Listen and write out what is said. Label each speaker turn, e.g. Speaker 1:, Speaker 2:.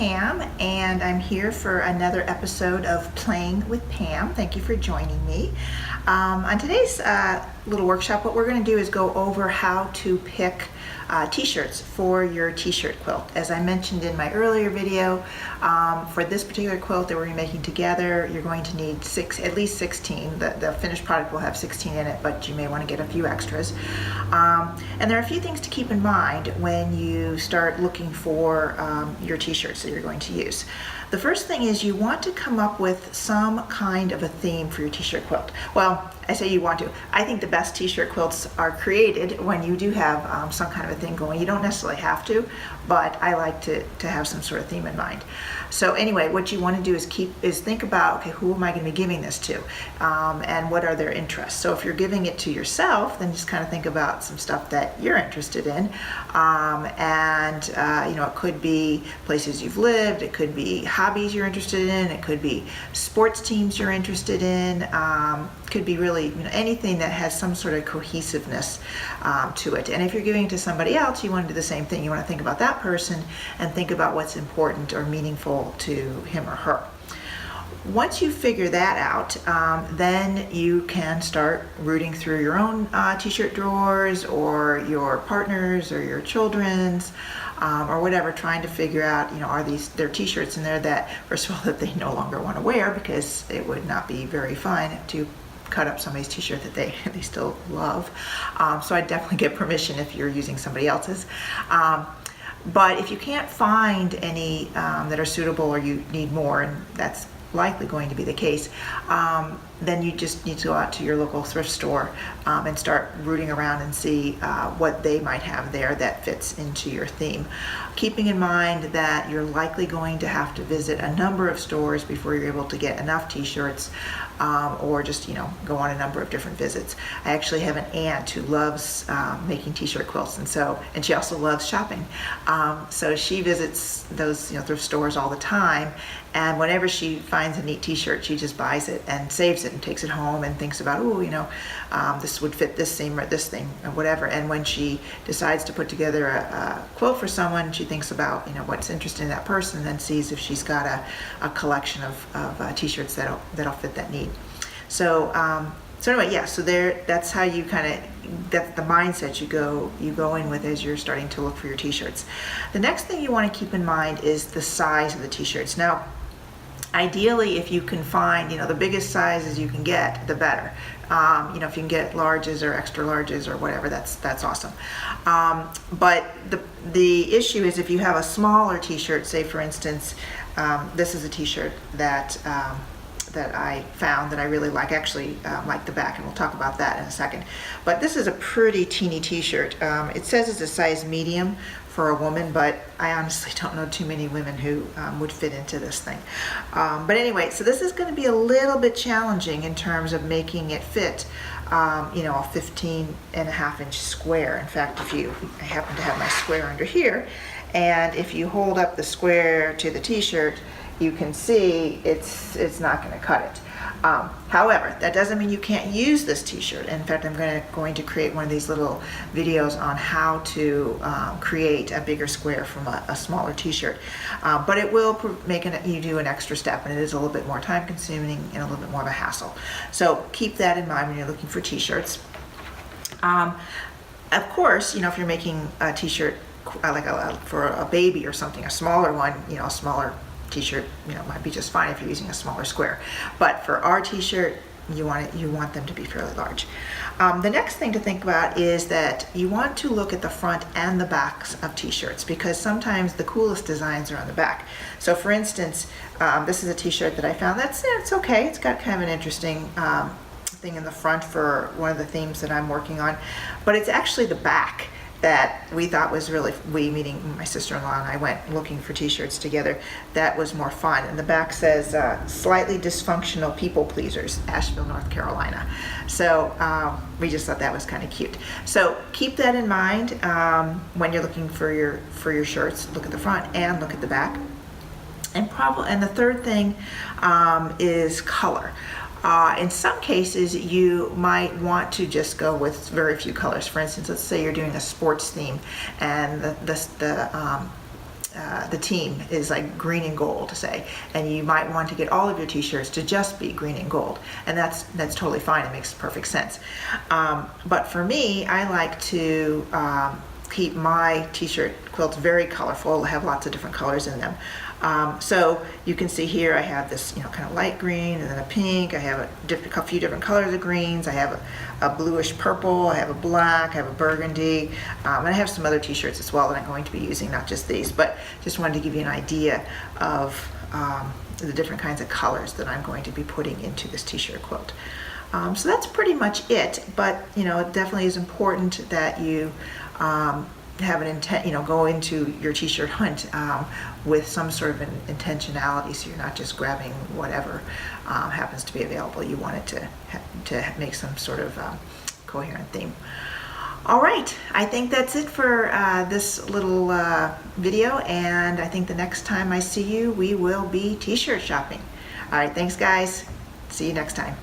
Speaker 1: Pam, and I'm here for another episode of Playing with Pam. Thank you for joining me. On today's little workshop, what we're going to do is go over how to pick t-shirts for your t-shirt quilt. As I mentioned in my earlier video, for this particular quilt that we're going to be making together, you're going to need at least 16. The finished product will have 16 in it, but you may want to get a few extras. And there are a few things to keep in mind when you start looking for your t-shirts that you're going to use. The first thing is you want to come up with some kind of a theme for your t-shirt quilt. Well, I say you want to. I think the best t-shirt quilts are created when you do have some kind of a thing going. You don't necessarily have to, but I like to have some sort of theme in mind. So anyway, what you want to do is think about, okay, who am I going to be giving this to, and what are their interests? So if you're giving it to yourself, then just kind of think about some stuff that you're interested in, it could be places you've lived, it could be hobbies you're interested in, it could be sports teams you're interested in, could be really anything that has some sort of cohesiveness to it. And if you're giving it to somebody else, you want to do the same thing. You want to think about that person and think about what's important or meaningful to him or her. Once you figure that out, then you can start rooting through your own t-shirt drawers or your partner's or your children's or whatever, trying to figure out, are there t-shirts in there that, first of all, that they no longer want to wear, because it would not be very fun to cut up somebody's t-shirt that they still love. So I'd definitely get permission if you're using somebody else's. But if you can't find any that are suitable, or you need more, and that's likely going to be the case, then you just need to go out to your local thrift store and start rooting around and see what they might have there that fits into your theme. Keeping in mind that you're likely going to have to visit a number of stores before you're able to get enough t-shirts, or just go on a number of different visits. I actually have an aunt who loves making t-shirt quilts, and she also loves shopping. So she visits those thrift stores all the time, and whenever she finds a neat t-shirt, she just buys it and saves it and takes it home and thinks about, this would fit this seam or this thing or whatever. And when she decides to put together a quilt for someone, she thinks about what's interesting in that person, and then sees if she's got a collection of t-shirts that'll fit that need. So anyway, yeah. So that's how you that's the mindset you go in with as you're starting to look for your t-shirts. The next thing you want to keep in mind is the size of the t-shirts. Now, ideally, if you can find the biggest sizes you can get, the better. If you can get larges or extra larges or whatever, that's awesome. But the issue is, if you have a smaller t-shirt, say for instance, this is a t-shirt that I found that I really like. Actually, like the back, and we'll talk about that in a second. But this is a pretty teeny t-shirt. It says it's a size medium for a woman, but I honestly don't know too many women who would fit into this thing. But anyway, so this is going to be a little bit challenging in terms of making it fit a 15.5-inch square. In fact, I happen to have my square under here, and if you hold up the square to the t-shirt, you can see it's not going to cut it. However, that doesn't mean you can't use this t-shirt. In fact, I'm going to create one of these little videos on how to create a bigger square from a smaller t-shirt. But it will make you do an extra step, and it is a little bit more time consuming and a little bit more of a hassle. So keep that in mind when you're looking for t-shirts. Of course, if you're making a t-shirt for a baby or something, a smaller one, a smaller t-shirt might be just fine if you're using a smaller square. But for our t-shirt, you want them to be fairly large. The next thing to think about is that you want to look at the front and the backs of t-shirts, because sometimes the coolest designs are on the back. So for instance, this is a t-shirt that I found it's okay. It's got kind of an interesting thing in the front for one of the themes that I'm working on, but it's actually the back that we thought was really, meaning my sister-in-law and I, went looking for t-shirts together, that was more fun. And the back says, slightly dysfunctional people pleasers, Asheville, North Carolina. So we just thought that was kind of cute. So keep that in mind when you're looking for your shirts. Look at the front and look at the back. And the third thing is color. In some cases, you might want to just go with very few colors. For instance, let's say you're doing a sports theme, and the team is like green and gold, say, and you might want to get all of your t-shirts to just be green and gold, and that's totally fine. It makes perfect sense. But for me, I like to keep my t-shirt quilts very colorful, have lots of different colors in them. So you can see here I have this, kind of light green, and then a pink. I have a few different colors of greens. I have a bluish purple. I have a black. I have a burgundy, and I have some other t-shirts as well that I'm going to be using, not just these. But just wanted to give you an idea of the different kinds of colors that I'm going to be putting into this t-shirt quilt. So that's pretty much it. But it definitely is important that you have an intent, go into your t-shirt hunt with some sort of an intentionality, so you're not just grabbing whatever happens to be available. You want it to make some sort of coherent theme. All right, I think that's it for this little video, and I think the next time I see you, we will be t-shirt shopping. All right, thanks guys. See you next time.